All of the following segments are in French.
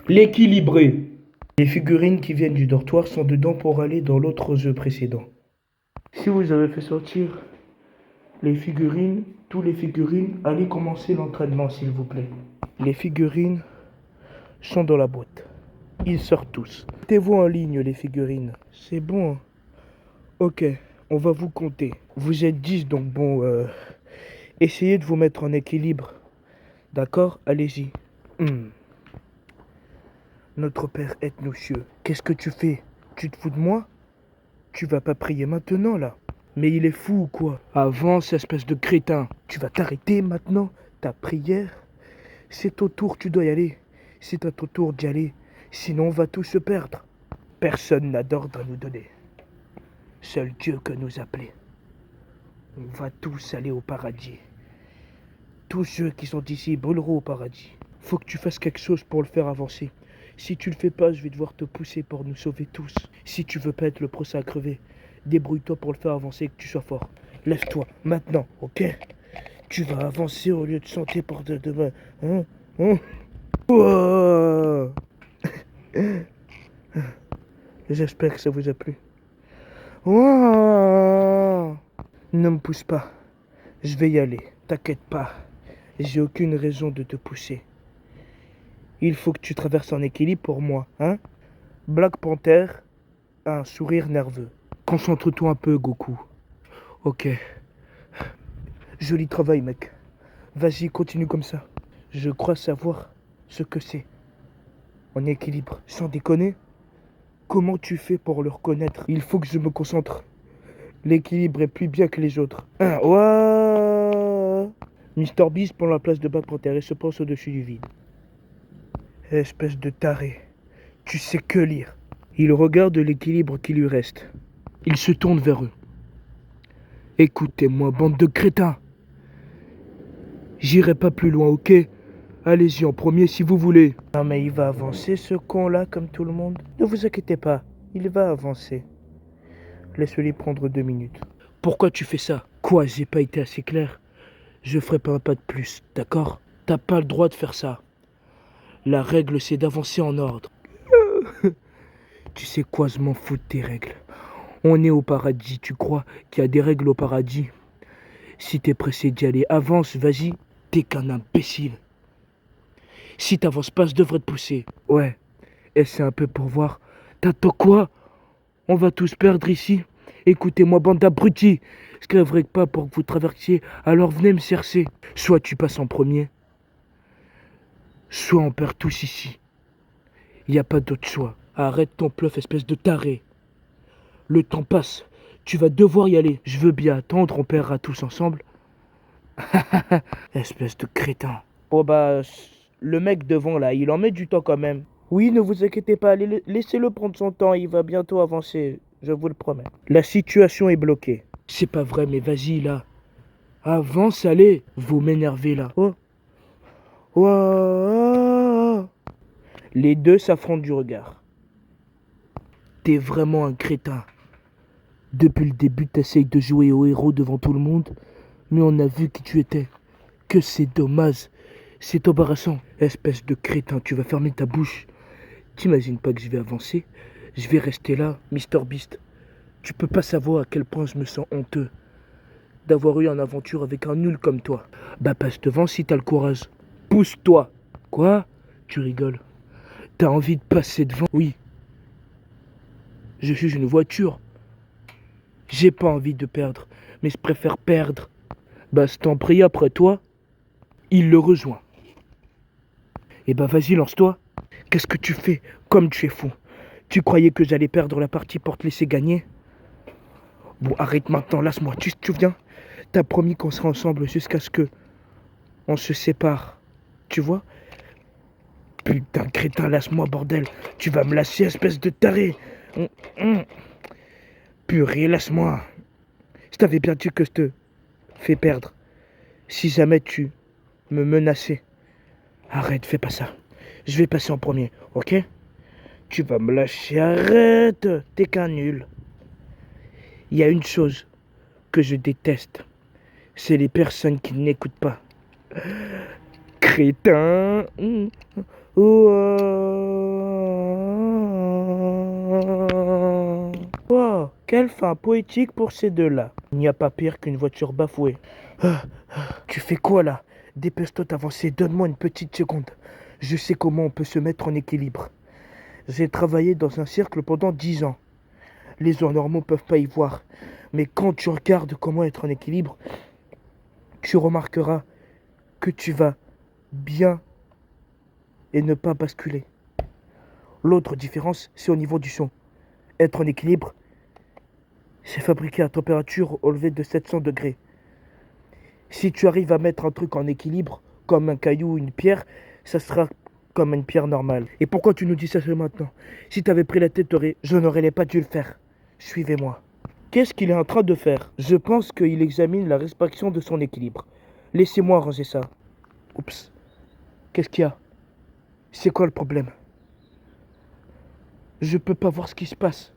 L'équilibré. Les figurines qui viennent du dortoir sont dedans pour aller dans l'autre jeu précédent. Si vous avez fait sortir les figurines, tous les figurines, allez commencer l'entraînement s'il vous plaît. Les figurines sont dans la boîte. Ils sortent tous. Mettez-vous en ligne les figurines. C'est bon. Hein. Ok, on va vous compter. Vous êtes 10 donc bon, essayez de vous mettre en équilibre. D'accord? Allez-y. Notre Père est aux cieux. Qu'est-ce que tu fais? Tu te fous de moi? Tu vas pas prier maintenant là? Mais il est fou ou quoi? Avance, espèce de crétin. Tu vas t'arrêter maintenant? Ta prière? C'est ton tour, tu dois y aller. C'est à ton tour d'y aller. Sinon, on va tous se perdre. Personne n'a d'ordre à nous donner. Seul Dieu que nous appeler. On va tous aller au paradis. Tous ceux qui sont ici brûleront au paradis. Faut que tu fasses quelque chose pour le faire avancer. Si tu le fais pas, je vais devoir te pousser pour nous sauver tous. Si tu veux pas être le procès à crever, débrouille-toi pour le faire avancer et que tu sois fort. Lève-toi, maintenant, ok? Tu vas avancer au lieu de chanter pour demain. Hein? Hein? Ouah. J'espère que ça vous a plu. Ouah. Ne me pousse pas. Je vais y aller. T'inquiète pas. J'ai aucune raison de te pousser. Il faut que tu traverses en équilibre pour moi, hein? Black Panther a un sourire nerveux. Concentre-toi un peu, Goku. Ok. Joli travail, mec. Vas-y, continue comme ça. Je crois savoir ce que c'est. En équilibre, sans déconner. Comment tu fais pour le reconnaître? Il faut que je me concentre. L'équilibre est plus bien que les autres. Ouah. Mister Beast prend la place de Black Panther et se pense au-dessus du vide. Espèce de taré. Tu sais que lire. Il regarde l'équilibre qui lui reste. Il se tourne vers eux. Écoutez-moi, bande de crétins. J'irai pas plus loin, ok? Allez-y en premier si vous voulez. Non mais il va avancer ce con-là comme tout le monde. Ne vous inquiétez pas, il va avancer. Laisse-lui prendre 2 minutes. Pourquoi tu fais ça? Quoi, j'ai pas été assez clair? Je ferai pas un pas de plus, d'accord? T'as pas le droit de faire ça. La règle c'est d'avancer en ordre. Tu sais quoi, je m'en fous de tes règles. On est au paradis, tu crois qu'il y a des règles au paradis? Si t'es pressé d'y aller, avance, vas-y. T'es qu'un imbécile. Si t'avances pas, je devrais te pousser. Ouais, et c'est un peu pour voir. T'attends quoi? On va tous perdre ici. Écoutez-moi, bande d'abrutis. Je crèverai pas pour que vous traversiez, alors venez me chercher. Soit tu passes en premier, soit on perd tous ici. Y a pas d'autre choix. Arrête ton bluff, espèce de taré. Le temps passe. Tu vas devoir y aller. Je veux bien attendre, on perdra tous ensemble. Espèce de crétin. Oh bah, le mec devant là, il en met du temps quand même. Oui, ne vous inquiétez pas, laissez-le prendre son temps, il va bientôt avancer, je vous le promets. La situation est bloquée. C'est pas vrai, mais vas-y là. Avance, allez. Vous m'énervez là. Oh. Oh. Les deux s'affrontent du regard. T'es vraiment un crétin. Depuis le début, t'essayes de jouer au héros devant tout le monde, mais on a vu qui tu étais. Que c'est dommage. C'est embarrassant. Espèce de crétin, tu vas fermer ta bouche. T'imagines pas que je vais avancer? Je vais rester là, Mister Beast. Tu peux pas savoir à quel point je me sens honteux d'avoir eu une aventure avec un nul comme toi. Bah passe devant si t'as le courage. Pousse-toi. Quoi? Tu rigoles. T'as envie de passer devant? Oui. Je suis une voiture. J'ai pas envie de perdre, mais je préfère perdre. Bah je t'en prie après toi. Il le rejoint. Eh ben vas-y, lance-toi. Qu'est-ce que tu fais? Comme tu es fou. Tu croyais que j'allais perdre la partie pour te laisser gagner? Bon, arrête maintenant, laisse-moi. Tu te souviens? T'as promis qu'on sera ensemble jusqu'à ce que on se sépare. Tu vois? Putain, crétin, laisse-moi, bordel. Tu vas me lâcher, espèce de taré. Purée, laisse-moi. Je t'avais bien dit que je te fais perdre. Si jamais tu me menaçais. Arrête, fais pas ça. Je vais passer en premier, ok? Tu vas me lâcher, arrête. T'es qu'un nul. Il y a une chose que je déteste. C'est les personnes qui n'écoutent pas. Crétin. Wow, quelle fin poétique pour ces deux-là. Il n'y a pas pire qu'une voiture bafouée. Tu fais quoi là? Dépêche-toi d'avancer, donne-moi une petite seconde. Je sais comment on peut se mettre en équilibre. J'ai travaillé dans un cercle pendant 10 ans. Les gens normaux peuvent pas y voir. Mais quand tu regardes comment être en équilibre, tu remarqueras que tu vas bien et ne pas basculer. L'autre différence, c'est au niveau du son. Être en équilibre, c'est fabriqué à température élevée de 700 degrés. Si tu arrives à mettre un truc en équilibre, comme un caillou ou une pierre, ça sera comme une pierre normale. Et pourquoi tu nous dis ça maintenant? Si tu avais pris la tête, je n'aurais pas dû le faire. Suivez-moi. Qu'est-ce qu'il est en train de faire? Je pense qu'il examine la respiration de son équilibre. Laissez-moi ranger ça. Oups. Qu'est-ce qu'il y a? C'est quoi le problème? Je peux pas voir ce qui se passe.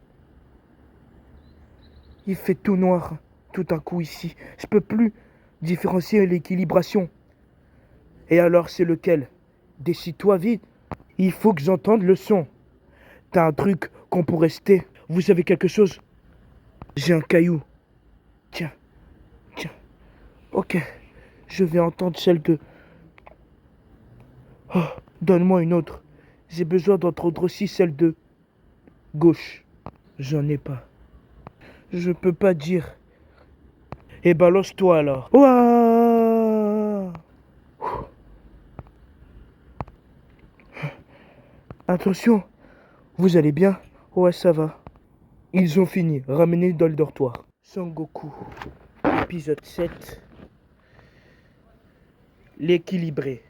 Il fait tout noir, tout d'un coup ici. Je peux plus différencier l'équilibration. Et alors c'est lequel? Décide-toi vite. Il faut que j'entende le son. T'as un truc qu'on pourrait rester. Vous avez quelque chose? J'ai un caillou. Tiens, tiens. Ok. Je vais entendre celle de... Oh, donne-moi une autre. J'ai besoin d'entendre aussi celle de... gauche. J'en ai pas. Je peux pas dire. Eh ben, lance-toi alors. Ouah! Attention, vous allez bien? Ouais, ça va. Ils ont fini, ramenés dans le dortoir. Sangoku, épisode 7. L'équilibré.